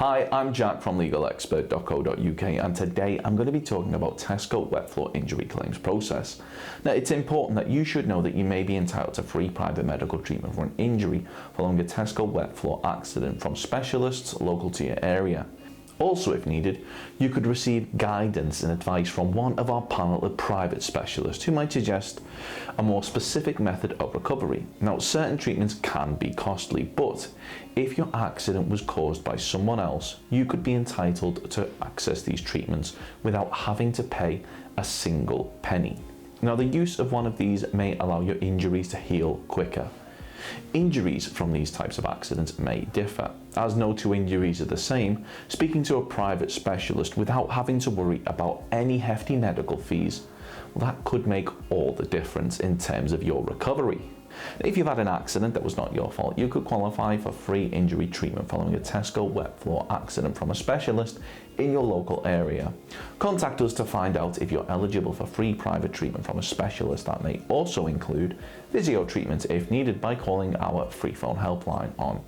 Hi, I'm Jack from legalexpert.co.uk, and today I'm going to be talking about Tesco Wet Floor injury claims process. Now, it's important that you should know that you may be entitled to free private medical treatment for an injury following a Tesco Wet Floor accident from specialists local to your area. Also, if needed, you could receive guidance and advice from one of our panel of private specialists who might suggest a more specific method of recovery. Now, certain treatments can be costly, but if your accident was caused by someone else, you could be entitled to access these treatments without having to pay a single penny. Now, the use of one of these may allow your injuries to heal quicker. Injuries from these types of accidents may differ. As no two injuries are the same, speaking to a private specialist without having to worry about any hefty medical fees, well, that could make all the difference in terms of your recovery. If you've had an accident that was not your fault, you could qualify for free injury treatment following a Tesco Wet Floor accident from a specialist in your local area. Contact us to find out if you're eligible for free private treatment from a specialist. That may also include physio treatment if needed by calling our freephone helpline on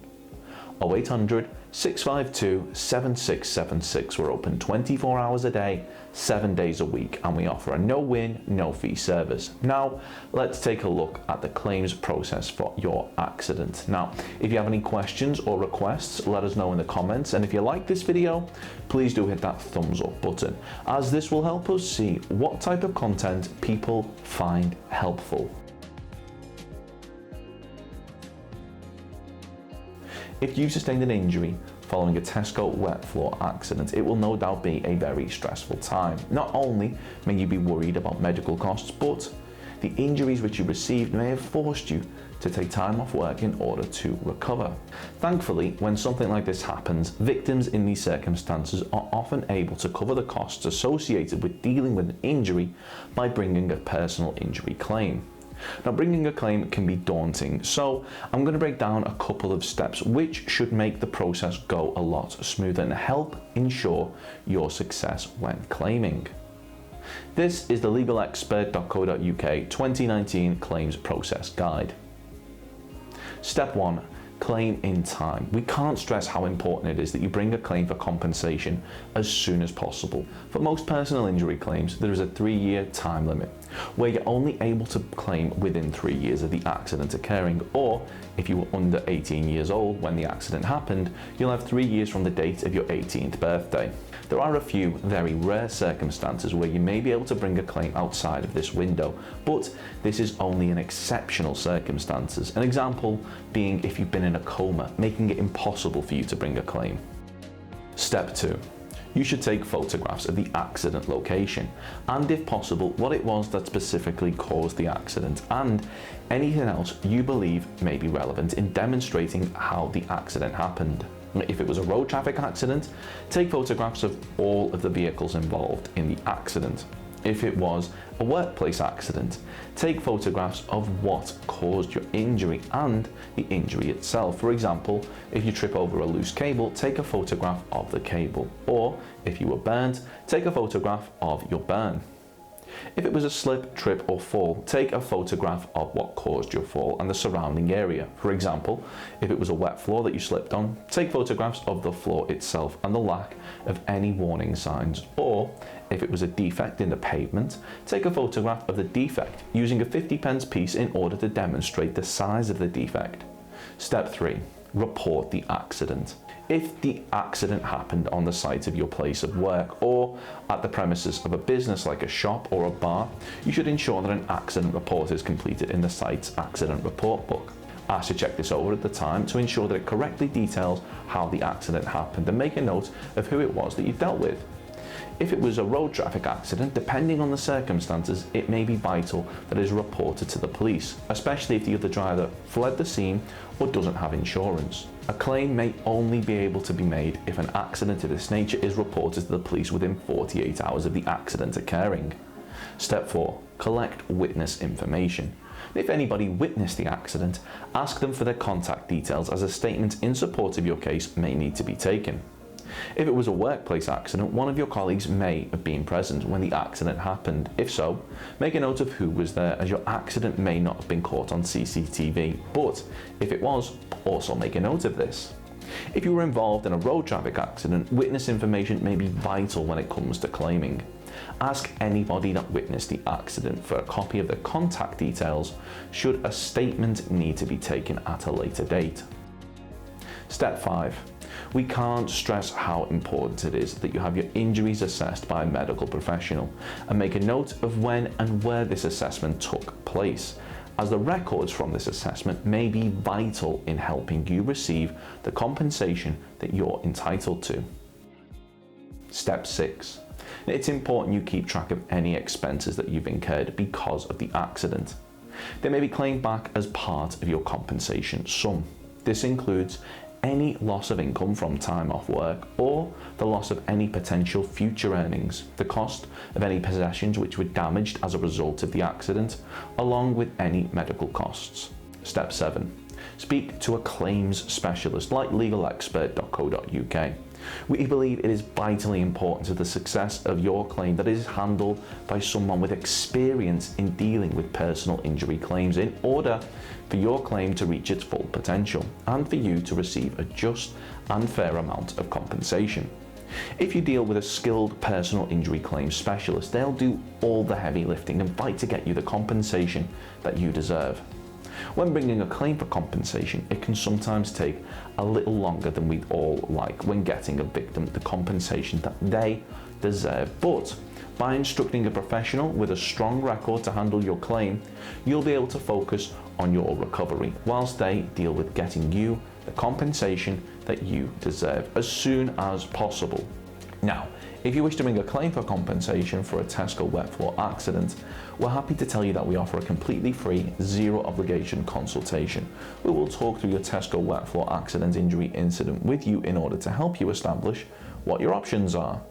0800 652 7676. We're open 24 hours a day, 7 days a week, and we offer a no-win, no-fee service. Now, let's take a look at the claims process for your accident. Now, if you have any questions or requests, let us know in the comments, and if you like this video, please do hit that thumbs up button, as this will help us see what type of content people find helpful. If you've sustained an injury following a Tesco Wet Floor accident, it will no doubt be a very stressful time. Not only may you be worried about medical costs, but the injuries which you received may have forced you to take time off work in order to recover. Thankfully, when something like this happens, victims in these circumstances are often able to cover the costs associated with dealing with an injury by bringing a personal injury claim. Now, bringing a claim can be daunting, so I'm going to break down a couple of steps which should make the process go a lot smoother and help ensure your success when claiming. This is the legalexpert.co.uk 2019 Claims Process Guide. Step 1. Claim in time. We can't stress how important it is that you bring a claim for compensation as soon as possible. For most personal injury claims, there is a 3-year time limit, where you're only able to claim within 3 years of the accident occurring, or if you were under 18 years old when the accident happened, you'll have 3 years from the date of your 18th birthday. There are a few very rare circumstances where you may be able to bring a claim outside of this window, but this is only in exceptional circumstances. An example being if you've been in a coma, making it impossible for you to bring a claim. Step 2. You should take photographs of the accident location, and if possible, what it was that specifically caused the accident, and anything else you believe may be relevant in demonstrating how the accident happened. If it was a road traffic accident, take photographs of all of the vehicles involved in the accident. If it was a workplace accident, take photographs of what caused your injury and the injury itself. For example, if you trip over a loose cable, take a photograph of the cable. Or if you were burnt, take a photograph of your burn. If it was a slip, trip or fall, take a photograph of what caused your fall and the surrounding area. For example, if it was a wet floor that you slipped on, take photographs of the floor itself and the lack of any warning signs. Or if it was a defect in the pavement, take a photograph of the defect using a 50p piece in order to demonstrate the size of the defect. Step 3. Report the accident. If the accident happened on the site of your place of work or at the premises of a business like a shop or a bar, you should ensure that an accident report is completed in the site's accident report book. Ask to check this over at the time to ensure that it correctly details how the accident happened, and make a note of who it was that you dealt with. If it was a road traffic accident, depending on the circumstances, it may be vital that it is reported to the police, especially if the other driver fled the scene or doesn't have insurance. A claim may only be able to be made if an accident of this nature is reported to the police within 48 hours of the accident occurring. Step 4. Collect witness information. If anybody witnessed the accident, ask them for their contact details, as a statement in support of your case may need to be taken. If it was a workplace accident, one of your colleagues may have been present when the accident happened. If so, make a note of who was there, as your accident may not have been caught on CCTV, but if it was, also make a note of this. If you were involved in a road traffic accident, witness information may be vital when it comes to claiming. Ask anybody that witnessed the accident for a copy of their contact details should a statement need to be taken at a later date. Step 5. We can't stress how important it is that you have your injuries assessed by a medical professional and make a note of when and where this assessment took place, as the records from this assessment may be vital in helping you receive the compensation that you're entitled to. Step 6. It's important you keep track of any expenses that you've incurred because of the accident. They may be claimed back as part of your compensation sum. This includes any loss of income from time off work or the loss of any potential future earnings, the cost of any possessions which were damaged as a result of the accident, along with any medical costs. Step 7. Speak to a claims specialist like legalexpert.co.uk. We believe it is vitally important to the success of your claim that it is handled by someone with experience in dealing with personal injury claims in order for your claim to reach its full potential and for you to receive a just and fair amount of compensation. If you deal with a skilled personal injury claims specialist, they'll do all the heavy lifting and fight to get you the compensation that you deserve. When bringing a claim for compensation, it can sometimes take a little longer than we'd all like when getting a victim the compensation that they deserve. But by instructing a professional with a strong record to handle your claim, you'll be able to focus on your recovery whilst they deal with getting you the compensation that you deserve as soon as possible. Now, if you wish to bring a claim for compensation for a Tesco Wet Floor accident, we're happy to tell you that we offer a completely free, zero obligation consultation. We will talk through your Tesco Wet Floor accident injury incident with you in order to help you establish what your options are.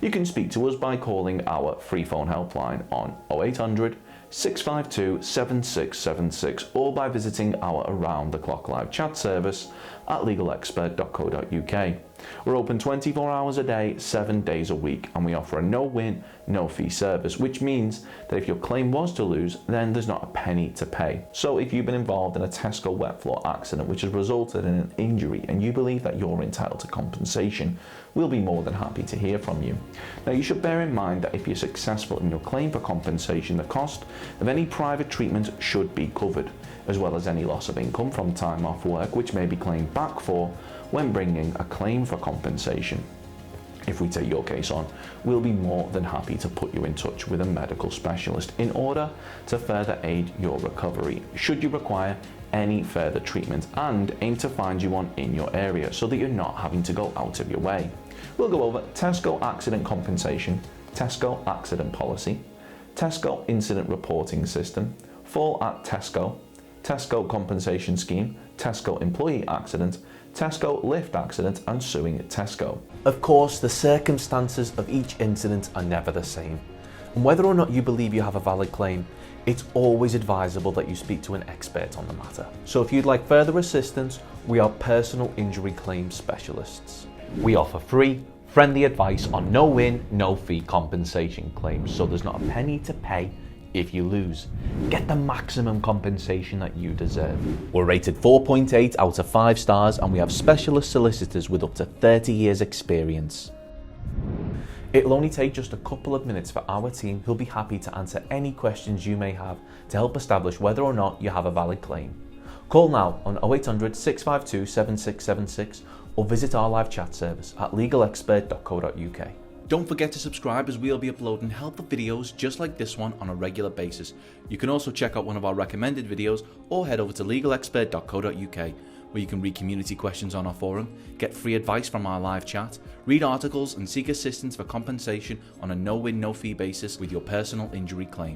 You can speak to us by calling our free phone helpline on 0800 652 7676 or by visiting our around-the-clock live chat service at legalexpert.co.uk. We're open 24 hours a day, 7 days a week, and we offer a no-win, no-fee service, which means that if your claim was to lose, then there's not a penny to pay. So if you've been involved in a Tesco Wet Floor accident which has resulted in an injury and you believe that you're entitled to compensation, we'll be more than happy to hear from you. Now, you should bear in mind that if you're successful in your claim for compensation, the cost of any private treatment should be covered, as well as any loss of income from time off work which may be claimed back for when bringing a claim for compensation. If we take your case on, we'll be more than happy to put you in touch with a medical specialist in order to further aid your recovery should you require any further treatment, and aim to find you one in your area so that you're not having to go out of your way. We'll go over Tesco Accident Compensation, Tesco Accident Policy, Tesco Incident Reporting System, Fall at Tesco, Tesco Compensation Scheme, Tesco Employee Accident, Tesco Lift Accident, and suing Tesco. Of course, the circumstances of each incident are never the same, and whether or not you believe you have a valid claim, it's always advisable that you speak to an expert on the matter. So if you'd like further assistance, we are personal injury claims specialists. We offer free, friendly advice on no-win, no-fee compensation claims, so there's not a penny to pay if you lose. Get the maximum compensation that you deserve. We're rated 4.8 out of 5 stars, and we have specialist solicitors with up to 30 years experience. It'll only take just a couple of minutes for our team, who'll be happy to answer any questions you may have to help establish whether or not you have a valid claim. Call now on 0800 652 7676 or visit our live chat service at legalexpert.co.uk. Don't forget to subscribe, as we'll be uploading helpful videos just like this one on a regular basis. You can also check out one of our recommended videos or head over to legalexpert.co.uk, where you can read community questions on our forum, get free advice from our live chat, read articles and seek assistance for compensation on a no-win, no-fee basis with your personal injury claim.